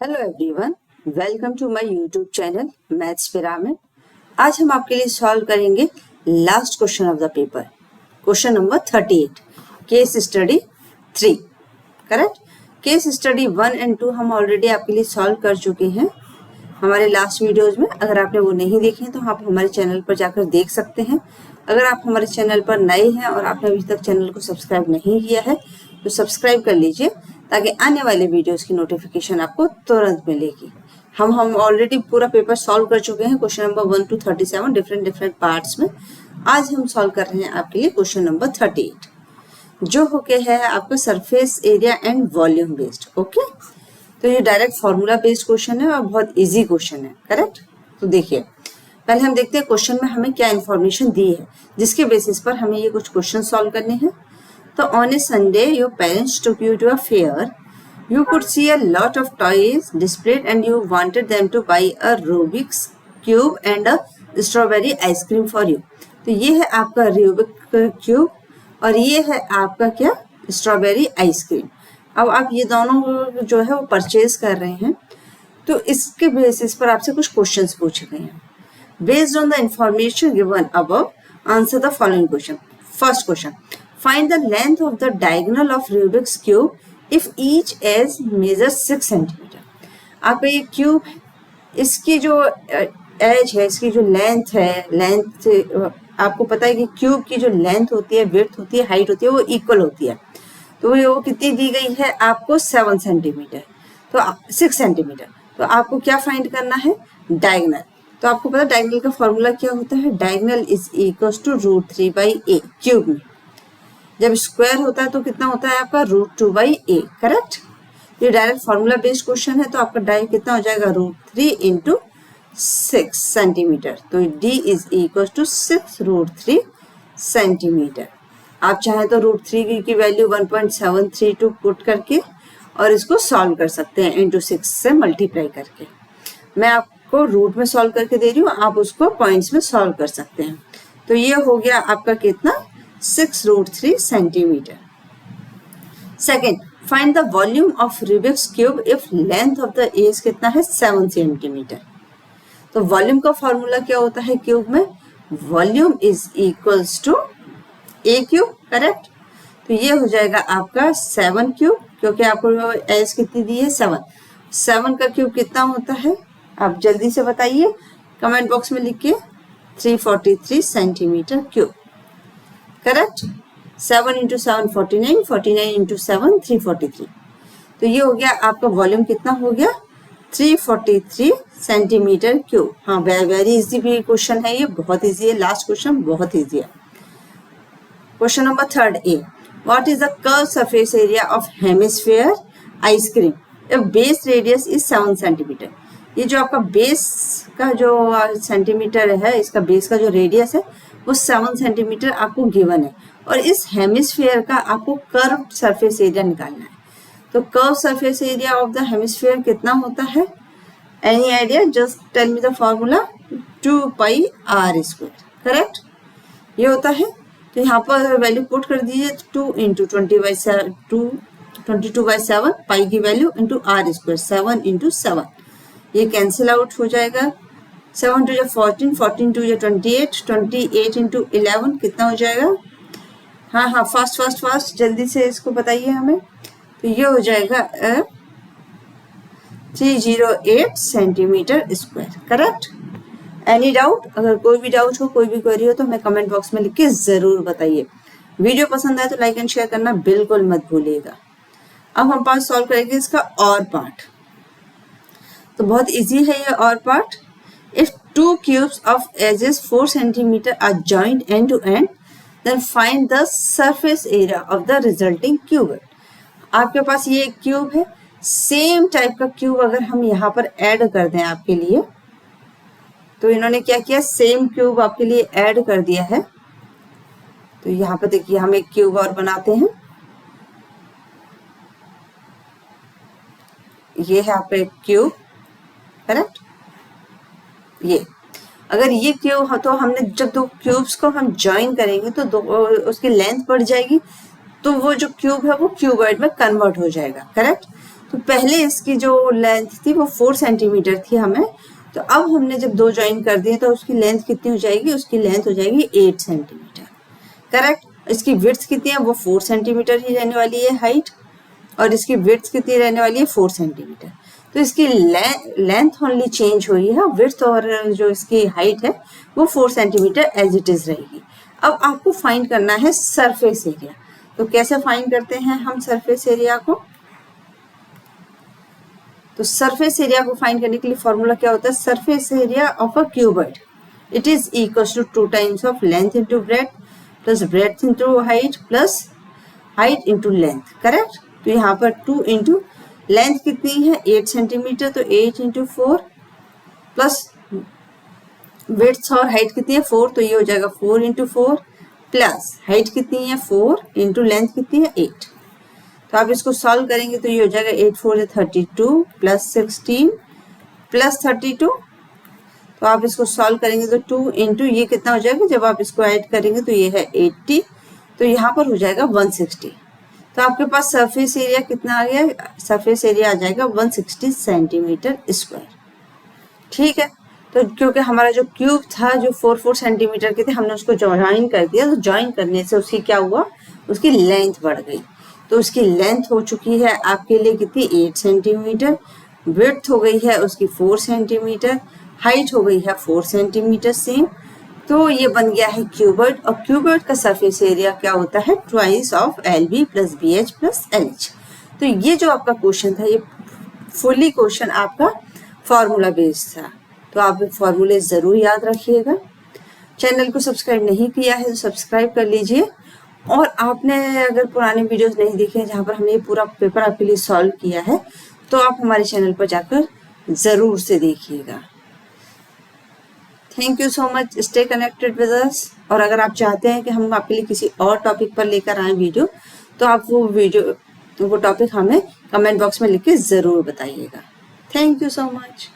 Hello everyone, welcome to my YouTube channel maths pyramid. आज हम आपके लिए सॉल्व करेंगे last question of the paper, question number 38, case study 3। Correct. Case study 1 and 2 हम already आपके लिए सॉल्व कर चुके हैं हमारे लास्ट वीडियोज में। अगर आपने वो नहीं देखे हैं तो आप हमारे चैनल पर जाकर देख सकते हैं। अगर आप हमारे चैनल पर नए हैं और आपने अभी तक चैनल को सब्सक्राइब नहीं किया है तो सब्सक्राइब कर लीजिए ताकि आने वाले वीडियोस की नोटिफिकेशन आपको तुरंत मिलेगी। हम ऑलरेडी पूरा पेपर सॉल्व कर चुके हैं, question number 1 to 37 different parts में। आज हम सॉल्व कर रहे हैं आपके लिए क्वेश्चन नंबर 38 जो होके है आपका surface area and volume based. Okay, तो ये डायरेक्ट फॉर्मूला बेस्ड क्वेश्चन है और बहुत इजी क्वेश्चन है। करेक्ट। तो देखिए, पहले हम देखते हैं क्वेश्चन में हमें क्या इन्फॉर्मेशन दी है जिसके बेसिस पर हमें ये कुछ क्वेश्चन सॉल्व करने हैं। तो on a Sunday your parents took you to a fair, you could see a lot of toys displayed and you wanted them to buy a Rubik's cube and a strawberry ice cream for you। तो ये है आपका Rubik cube और ये है आपका क्या, strawberry ice cream. अब आप ये दोनों जो है वो परचेज कर रहे हैं, तो इसके बेसिस पर आपसे कुछ क्वेश्चंस पूछे गए हैं। Based on the information given above answer the following question. First question, find the length of the diagonal of Rubik's cube if each edge measure 6 centimetre. आपका ये क्यूब, इसकी जो एज है, इसकी जो लेंथ है, लेंथ आपको पता है कि क्यूब की जो लेंथ होती है, विड्थ होती है, हाइट होती है, वो इक्वल होती है। तो वो कितनी दी गई है आपको, 7 सेंटीमीटर, तो 6 सेंटीमीटर। तो आपको क्या फाइंड करना है, डायगोनल। तो आपको पता है डायगोनल का फॉर्मूला क्या होता है, diagonal is equal to √3/a cube में। जब स्क्वायर होता है तो कितना होता है आपका, √2/a। करेक्ट। ये डायरेक्ट फॉर्मूला बेस्ड क्वेश्चन है, तो आपका डाई कितना हो जाएगा, √3 × 6 सेंटीमीटर। तो d is equal to 6√3 centimetre. आप चाहें तो √3 की वैल्यू 1.732 पुट करके और इसको सॉल्व कर सकते हैं इंटू 6 से मल्टीप्लाई करके। मैं आपको रूट में सॉल्व करके दे रही हूँ, आप उसको पॉइंट्स में सॉल्व कर सकते हैं। तो ये हो गया आपका कितना, 6√3 centimetre. Second, find the volume of Rubik's cube if length of the edge कितना है, 7 सेंटीमीटर। तो वॉल्यूम का फॉर्मूला क्या होता है क्यूब में, volume is equals to a cube. Correct. तो ये हो जाएगा आपका 7 क्यूब, क्योंकि आपको एज कितनी दी है, 7। 7 का क्यूब कितना होता है, आप जल्दी से बताइए कमेंट बॉक्स में लिख के, 343 सेंटीमीटर क्यूब। करेक्ट। 7 × 7 49, 49 × 7 343। तो ये हो गया आपका वॉल्यूम कितना हो गया, 343 सेंटीमीटर क्यूब। हाँ, वेरी इजी भी क्वेश्चन है, ये बहुत इजी है। लास्ट क्वेश्चन बहुत इजी है। Question number 3 A, what is the curve surface area of hemisphere ice cream if base radius is 7 centimetre. ये जो आपका बेस का जो सेंटीमीटर है, इसका बेस का जो रेडियस है वो 7 सेंटीमीटर आपको गिवन है, और इस हेमिस्फीयर का आपको कर्व सरफेस एरिया निकालना है। तो curve surface area of the hemisphere कितना होता है, any idea, just tell me the formula, 2πr²। Correct, ये होता है। तो यहाँ पर वैल्यू पुट कर दीजिए, 2 × 22/7 पाई की वैल्यू इंटू r², 7 × 7, ये कैंसिल आउट हो जाएगा। 7 × 2 = 14, 14 × 2 = 28, 28 × 11 कितना हो जाएगा, हाँ फास्ट जल्दी से इसको बताइए हमें। तो ये हो जाएगा 308 centimetre square. Correct. Any doubt, अगर कोई भी डाउट हो, कोई भी क्वेरी हो तो हमें कमेंट बॉक्स में लिख के जरूर बताइए। वीडियो पसंद आए तो लाइक एंड शेयर करना बिल्कुल मत भूलिएगा। अब हम पार्ट सॉल्व करेंगे इसका और पार्ट। तो बहुत इजी है ये और part. If 2 cubes of edges 4 centimeter are joined end to end, then find the surface area of the resulting cube। आपके पास ये एक क्यूब है, सेम टाइप का क्यूब अगर हम यहाँ पर ऐड कर दें आपके लिए, तो इन्होंने क्या किया, सेम क्यूब आपके लिए ऐड कर दिया है। तो यहाँ पर देखिए, हम एक क्यूब और बनाते हैं। ये है आपका एक क्यूब। करेक्ट। ये अगर ये क्यूब हो तो हमने जब 2 क्यूब्स को हम ज्वाइन करेंगे तो उसकी लेंथ बढ़ जाएगी, तो वो जो क्यूब है वो क्यूबॉइड में कन्वर्ट हो जाएगा, करेक्ट। तो पहले इसकी जो लेंथ थी वो 4 सेंटीमीटर थी हमें, तो अब हमने जब दो ज्वाइन कर दिए तो उसकी लेंथ कितनी हो जाएगी, उसकी लेंथ हो जाएगी 8 सेंटीमीटर, करेक्ट। इसकी विड्थ कितनी है, वो 4 सेंटीमीटर ही रहने वाली है हाइट, और इसकी विड्थ कितनी रहने वाली है 4 सेंटीमीटर। तो इसकी लेंथ ओनली चेंज हुई है, विड्थ और जो इसकी हाइट है वो 4 सेंटीमीटर एज इट इज रहेगी। अब आपको फाइंड करना है सरफेस एरिया। तो कैसे फाइंड करते हैं हम सरफेस एरिया को, तो सरफेस एरिया को फाइंड करने के लिए फॉर्मूला क्या होता है, surface area of a cuboid it is equals to 2 times of length into breadth plus breadth into height plus height into length, correct. तो यहाँ पर 2 इंटू लेंथ कितनी है 8 सेंटीमीटर, तो 8 इंटू 4 प्लस विड्थ और हाइट कितनी है 4, तो ये हो जाएगा 4 इंटू 4 प्लस हाइट कितनी है 4 इंटू लेंथ कितनी है 8। तो आप इसको सॉल्व करेंगे तो ये हो जाएगा 8 4 32 प्लस 16 प्लस 32। तो आप इसको सॉल्व करेंगे तो 2 इंटू ये कितना हो जाएगा, जब आप इसको ऐड करेंगे तो ये है 80, तो यहाँ पर हो जाएगा 160। तो आपके पास सरफेस एरिया कितना आ गया, सरफेस एरिया आ जाएगा 160 सेंटीमीटर स्क्वायर, ठीक है। तो क्योंकि हमारा जो क्यूब था जो 4 सेंटीमीटर के थे, हमने उसको ज्वाइन कर दिया, तो ज्वाइन करने से उसकी क्या हुआ, उसकी लेंथ बढ़ गई। तो उसकी लेंथ हो चुकी है आपके लिए कितनी 8 सेंटीमीटर, विड्थ हो गई है उसकी 4 सेंटीमीटर, हाइट हो गई है 4 सेंटीमीटर सेम। तो ये बन गया है क्यूबॉइड, और क्यूबॉइड का सरफेस एरिया क्या होता है, twice of LB plus BH plus LH। तो ये जो आपका क्वेश्चन था ये फुली क्वेश्चन आपका फॉर्मूला बेस्ड था, तो आप फॉर्मूले ज़रूर याद रखिएगा। चैनल को सब्सक्राइब नहीं किया है तो सब्सक्राइब कर लीजिए, और आपने अगर पुराने वीडियोस नहीं देखे जहाँ पर हमने पूरा पेपर आपके लिए सॉल्व किया है तो आप हमारे चैनल पर जाकर ज़रूर से देखिएगा। Thank you so much, stay connected with us. और अगर आप चाहते हैं कि हम आपके लिए किसी और टॉपिक पर लेकर आएँ वीडियो, तो आप वो टॉपिक हमें कमेंट बॉक्स में लिख के ज़रूर बताइएगा। Thank you so much.